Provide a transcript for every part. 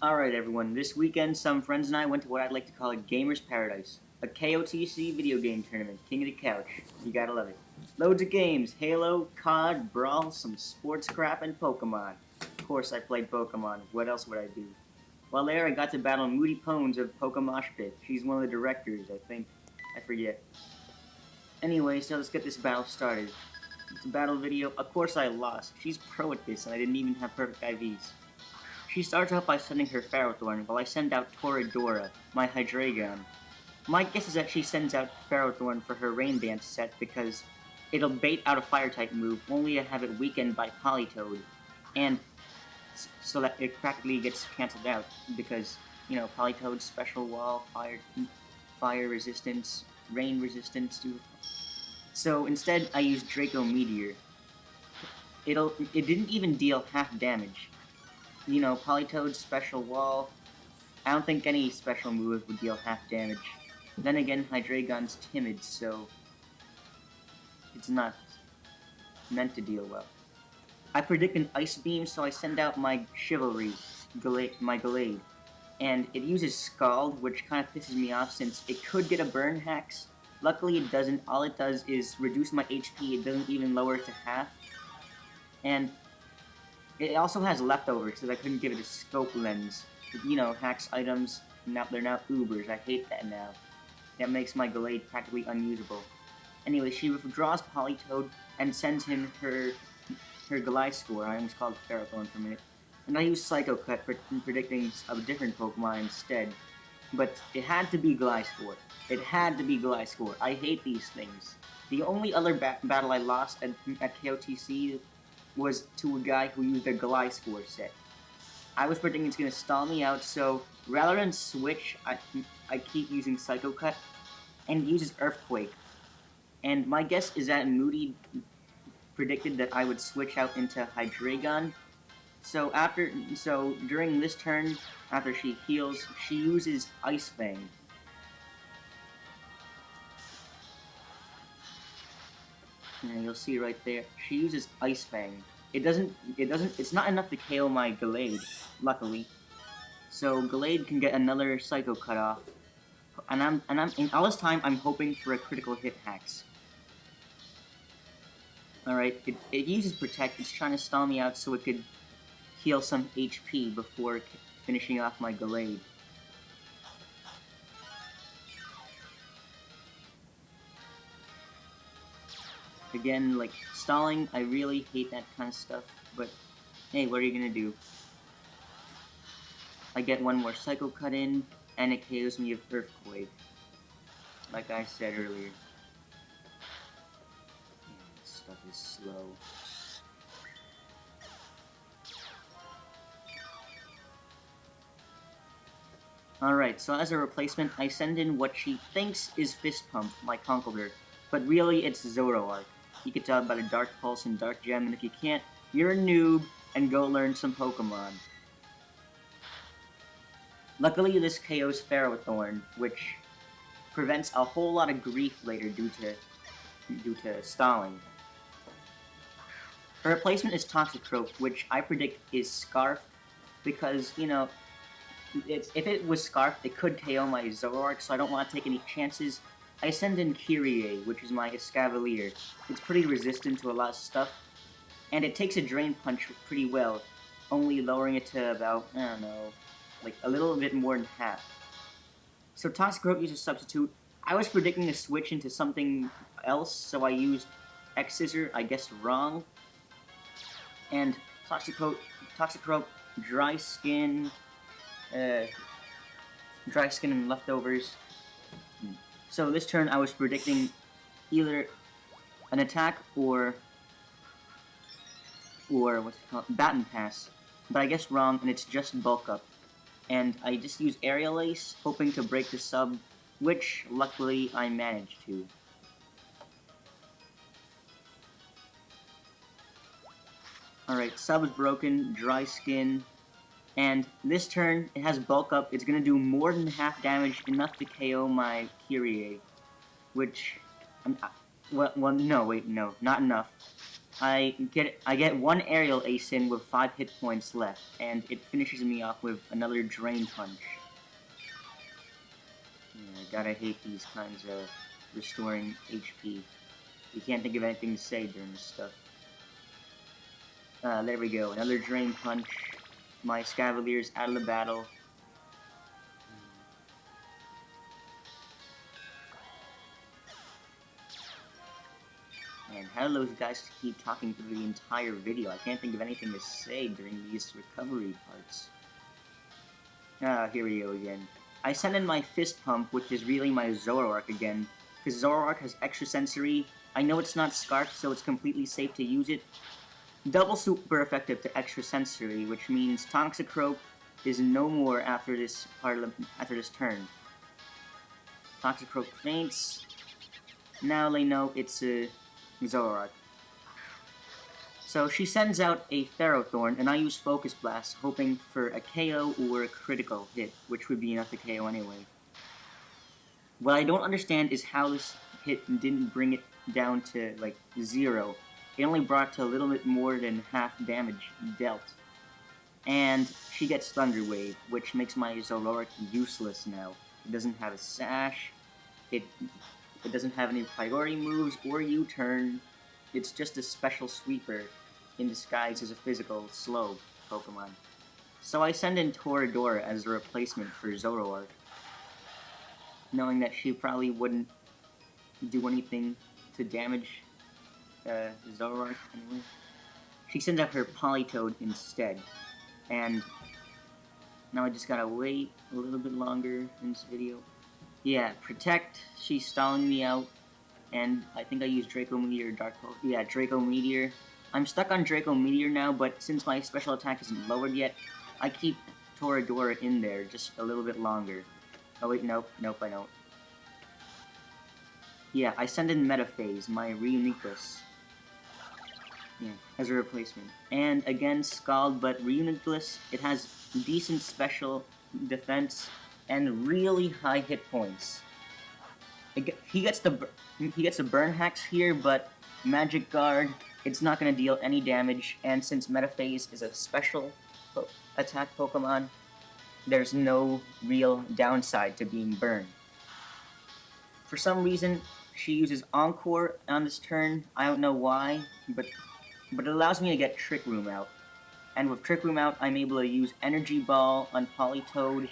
Alright everyone, this weekend some friends and I went to what I'd like to call a Gamer's Paradise. A KOTC video game tournament, King of the Couch. You gotta love it. Loads of games, Halo, COD, Brawl, some sports crap, and Pokemon. Of course I played Pokemon, what else would I do? While there I got to battle Mootypwns of Pokemosh Pit. She's one of the directors, I think. I forget. Anyway, so let's get this battle started. It's a battle video. Of course I lost. She's pro at this and I didn't even have perfect IVs. She starts off by sending her Ferrothorn, while I send out Toradora, my Hydreigon. My guess is that she sends out Ferrothorn for her Rain Dance set because it'll bait out a Fire-type move, only to have it weakened by Politoed, and so that it practically gets cancelled out because, you know, Politoed's Special Wall, Fire Resistance, Rain Resistance, too. So instead I use Draco Meteor. It didn't even deal half damage. You know, Politoed's Special Wall, I don't think any special move would deal half damage. Then again, Hydreigon's timid, so it's not meant to deal well. I predict an Ice Beam, so I send out my Chivalry, my Galade, and it uses Scald, which kind of pisses me off since it could get a Burn Hacks. Luckily it doesn't. All it does is reduce my HP, it doesn't even lower it to half. And it also has leftovers, because I couldn't give it a scope lens. You know, hacks items, now they're now Ubers. I hate that now. That makes my Galade practically unusable. Anyway, she withdraws Politoed and sends him her Gliscor. I almost called it Ferrothorn for a minute. And I use Psycho Cut for predicting a different Pokemon instead. But it had to be Gliscor. It had to be Gliscor. I hate these things. The only other battle I lost at KOTC was to a guy who used a Gliscor set. I was predicting it's going to stall me out, so rather than switch, I keep using Psycho Cut, and it uses Earthquake. And my guess is that Moody predicted that I would switch out into Hydreigon. So during this turn, after she heals, she uses Ice Fang. Yeah, you'll see right there. She uses Ice Fang. It's not enough to KO my Galade, luckily. So Galade can get another Psycho Cut off. And in all this time, I'm hoping for a critical hit hacks. Alright, it uses Protect. It's trying to stall me out so it could heal some HP before finishing off my Galade. Again, like, stalling, I really hate that kind of stuff, but hey, what are you gonna do? I get one more Psycho Cut in, and it KOs me with Earthquake, like I said earlier. Man, this stuff is slow. Alright, so as a replacement, I send in what she thinks is Fist Pump, my Conkeldurr, but really it's Zoroark. You can tell by the Dark Pulse and Dark Gem, and if you can't, you're a noob, and go learn some Pokemon. Luckily, this KO's Ferrothorn, which prevents a whole lot of grief later due to stalling. Her replacement is Toxicroak, which I predict is Scarf, because, you know, if it was Scarf, it could KO my Zoroark, so I don't want to take any chances. I send in Kyrie, which is my Escavalier. It's pretty resistant to a lot of stuff, and it takes a Drain Punch pretty well, only lowering it to about, I don't know, like a little bit more than half. So Toxicroak uses Substitute. I was predicting to switch into something else, so I used X-Scissor, I guess wrong. And Toxicroak, Dry Skin and Leftovers. So this turn I was predicting either an attack or what's it called, Baton Pass, but I guess wrong, and it's just Bulk Up. And I just use Aerial Ace, hoping to break the sub, which luckily I managed to. Alright, sub is broken, Dry Skin, and this turn, it has Bulk Up. It's going to do more than half damage, enough to KO my Kyrie, which, well, no, wait, no, not enough. I get one aerial ace in with 5 hit points left, and it finishes me off with another Drain Punch. Yeah, gotta hate these kinds of restoring HP. You can't think of anything to say during this stuff. There we go, another Drain Punch. My Scavalier's out of the battle. And how do those guys keep talking through the entire video? I can't think of anything to say during these recovery parts. Here we go again. I send in my Fist Pump, which is really my Zoroark again, because Zoroark has extra sensory. I know it's not Scarf, so it's completely safe to use it. Double super effective to extra sensory, which means Toxicroak is no more after this turn. Toxicroak faints. Now they know it's a Zoroark. So she sends out a Ferrothorn, and I use Focus Blast, hoping for a KO or a critical hit, which would be enough to KO anyway. What I don't understand is how this hit didn't bring it down to, like, 0. It only brought it to a little bit more than half damage dealt. And she gets Thunder Wave, which makes my Zoroark useless now. It doesn't have a Sash, it doesn't have any priority moves or U-turn. It's just a special sweeper in disguise as a physical slow Pokemon. So I send in Toradora as a replacement for Zoroark, knowing that she probably wouldn't do anything to damage Zoroark anyway. She sends out her Politoed instead, and now I just gotta wait a little bit longer in this video. Yeah, Protect, she's stalling me out, and I think I used Draco Meteor, Dark Pulse. Yeah, Draco Meteor. I'm stuck on Draco Meteor now, but since my special attack isn't lowered yet, I keep Toradora in there just a little bit longer. Oh wait, nope, I don't. Yeah, I send in Metaphase, my Reuniqueless. Yeah, as a replacement. And again, Scald, but Reuniqueless, it has decent special defense and really high hit points. He gets the Burn Hacks here, but Magic Guard, it's not going to deal any damage, and since Metaphase is a special attack Pokemon, there's no real downside to being burned. For some reason, she uses Encore on this turn. I don't know why, but it allows me to get Trick Room out. And with Trick Room out, I'm able to use Energy Ball on Politoed.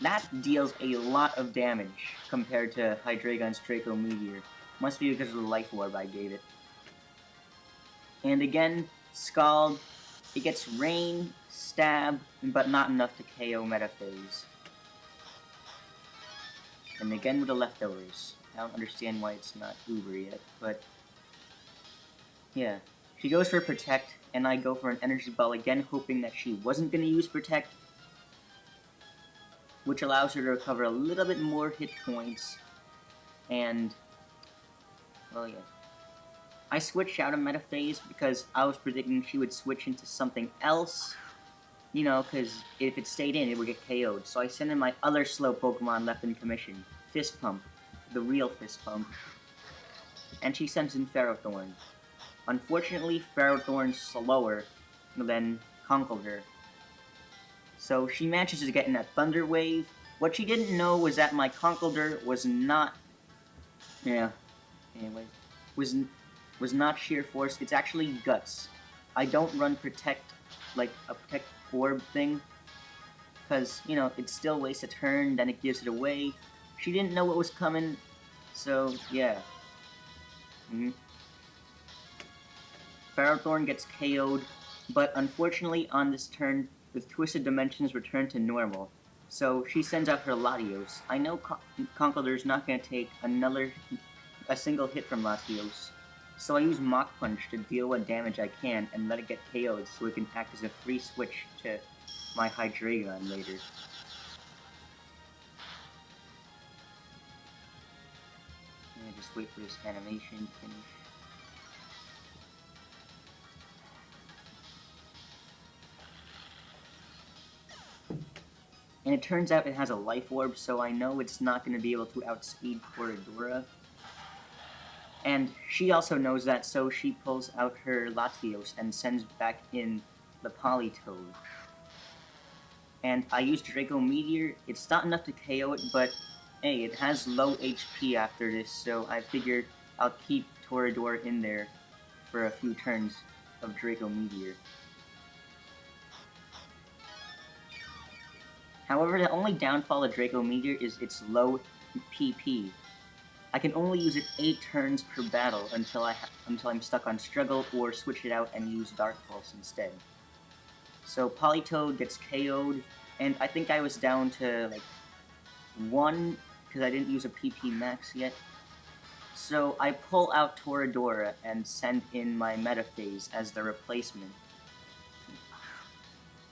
That deals a lot of damage compared to Hydreigon's Draco Meteor. Must be because of the Life Orb I gave it. And again, Scald, it gets Rain, Stab, but not enough to KO Metaphase. And again with the leftovers. I don't understand why it's not Uber yet, but yeah. She goes for Protect, and I go for an Energy Ball again, hoping that she wasn't going to use Protect, which allows her to recover a little bit more hit points, and, well, yeah. I switched out of Metaphase because I was predicting she would switch into something else, you know, because if it stayed in, it would get KO'd. So I sent in my other slow Pokemon left in commission, Fist Pump, the real Fist Pump, and she sends in Ferrothorn. Unfortunately, Ferrothorn's slower than Conkeldurr, so she manages to get in that Thunder Wave. What she didn't know was that my Conkeldurr was not, was not Sheer Force. It's actually Guts. I don't run Protect, like a Protect Orb thing, because, you know, it still wastes a turn, then it gives it away. She didn't know what was coming, so, yeah. Ferrothorn gets KO'd, but unfortunately on this turn, the Twisted Dimensions return to normal. So she sends out her Latios. I know Conkeldurr's not going to take a single hit from Latios, so I use Mach Punch to deal what damage I can and let it get KO'd so it can act as a free switch to my Hydreigon later. And just wait for this animation to finish. And it turns out it has a Life Orb, so I know it's not going to be able to outspeed Toradora. And she also knows that, so she pulls out her Latios and sends back in the Politoed. And I use Draco Meteor. It's not enough to KO it, but hey, it has low HP after this, so I figured I'll keep Toradora in there for a few turns of Draco Meteor. However, the only downfall of Draco Meteor is its low PP. I can only use it 8 turns per battle until I'm stuck on Struggle, or switch it out and use Dark Pulse instead. So Politoed gets KO'd, and I think I was down to like 1 because I didn't use a PP max yet. So I pull out Toradora and send in my Metaphase as the replacement.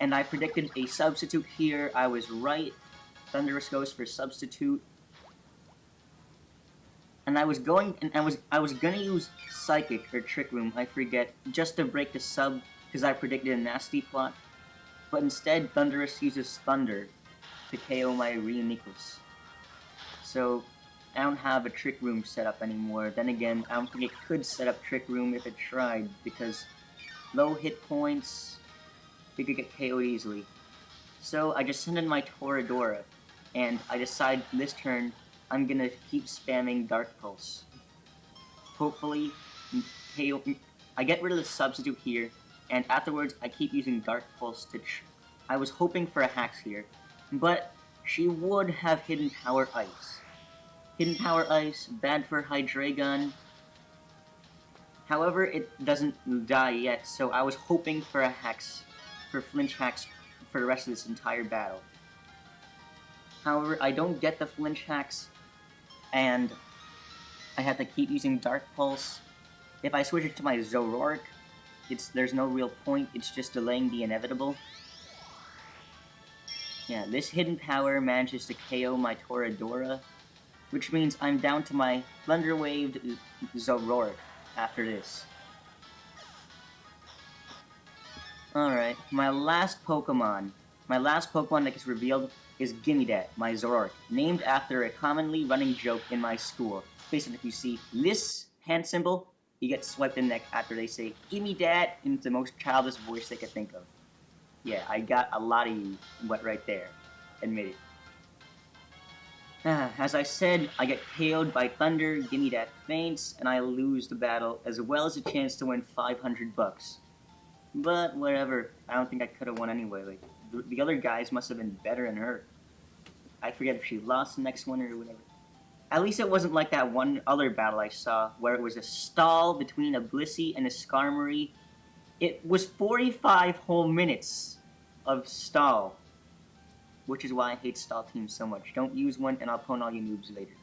And I predicted a substitute here. I was right. Thunderous goes for substitute. And I was gonna use Psychic or Trick Room, I forget, just to break the sub because I predicted a nasty plot. But instead, Thunderous uses Thunder to KO my Reuniclus. So I don't have a Trick Room set up anymore. Then again, I don't think it could set up Trick Room if it tried, because low hit points, we could get KO'd easily. So I just send in my Toradora, and I decide this turn I'm gonna keep spamming Dark Pulse. Hopefully, I get rid of the substitute here, and afterwards I keep using Dark Pulse to I was hoping for a Hax here, but she would have Hidden Power Ice. Hidden Power Ice, bad for Hydreigon. However, it doesn't die yet, so I was hoping for a Hex, for Flinch Hex, for the rest of this entire battle. However, I don't get the Flinch Hex, and I have to keep using Dark Pulse. If I switch it to my Zoroark, there's no real point, it's just delaying the inevitable. Yeah, this Hidden Power manages to KO my Toradora, which means I'm down to my Thunder Waved Zoroark after this. Alright, my last Pokemon that gets revealed is Gimme Dat, my Zoroark, named after a commonly running joke in my school. Basically, if you see this hand symbol, you get swiped in the neck after they say, "Gimme Dat," in the most childish voice they could think of. Yeah, I got a lot of you wet right there. Admit it. As I said, I get KO'd by Thunder, Gimme Dat faints, and I lose the battle, as well as a chance to win 500 bucks. But whatever, I don't think I could have won anyway. Like, the other guys must have been better than her. I forget if she lost the next one or whatever. At least it wasn't like that one other battle I saw, where it was a stall between a Blissey and a Skarmory. It was 45 whole minutes of stall. Which is why I hate stall teams so much. Don't use one, and I'll pwn all you noobs later.